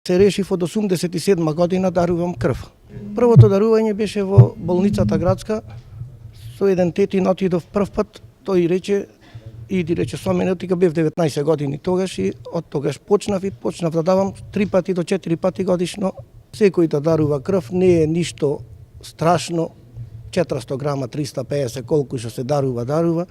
Се решив од 87 година дарувам крв. Првото дарување беше во болницата градска, со еден тетин отидов прв пат, тој рече, иди рече со мене, тика бев 19 години тогаш и од тогаш почнав да давам 3 пати до 4 пати годишно. Секој да дарува крв не е ништо страшно, 400 грама, 350, колку што се дарува,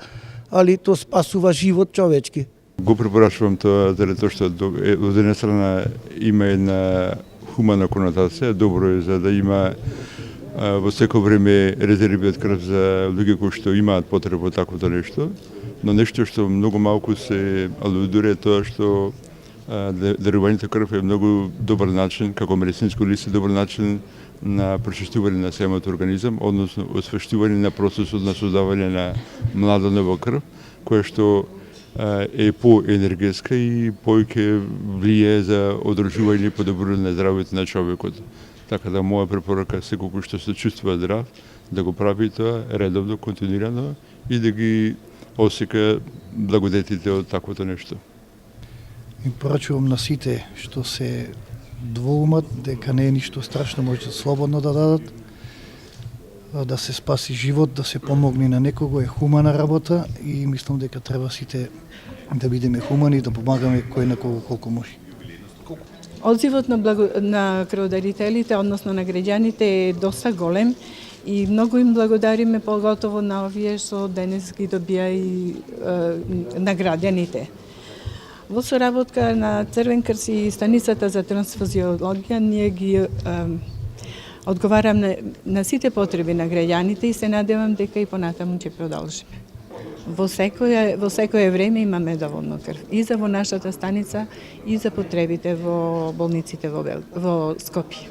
али тоа спасува живот човечки. Го препорачувам тоа заради тоа што од една страна има една хумана конотација, добро е за да има во секој време резерви од крв за луѓе кои што имаат потреба од таквото нешто, но нешто што многу малку се алудира е тоа што дарувањето крв е многу добар начин, како медицинско лице, добар начин на прочистување на самиот организам, односно освештување на процесот на создавање на млада нова крв, која што е поенергетска и повеќе влие за одржување и подобрување на здравјето на човекот. Така да моја препорака е секој кој што се чувствува здрав, да го прави тоа редовно, континуирано и да ги осека благодетите од таквото нешто. И порачувам на сите што се двоумат дека не е ништо страшно, може слободно да дадат, да се спаси живот, да се помогне на некого е хумана работа и мислам дека треба сите да бидеме хумани и да помагаме кој на кого колку може. Одзивот на крводарителите, односно на граѓаните е доста голем и многу им благодариме, поготово на овие што денес ги добија и наградените. Во соработка на Црвен крст и станицата за трансфузиологија ние ги одговарам на сите потреби на граѓаните и се надевам дека и понатаму ќе продолжиме. Во секое време имаме доволно крв и за во нашата станица и за потребите во болниците во Скопје.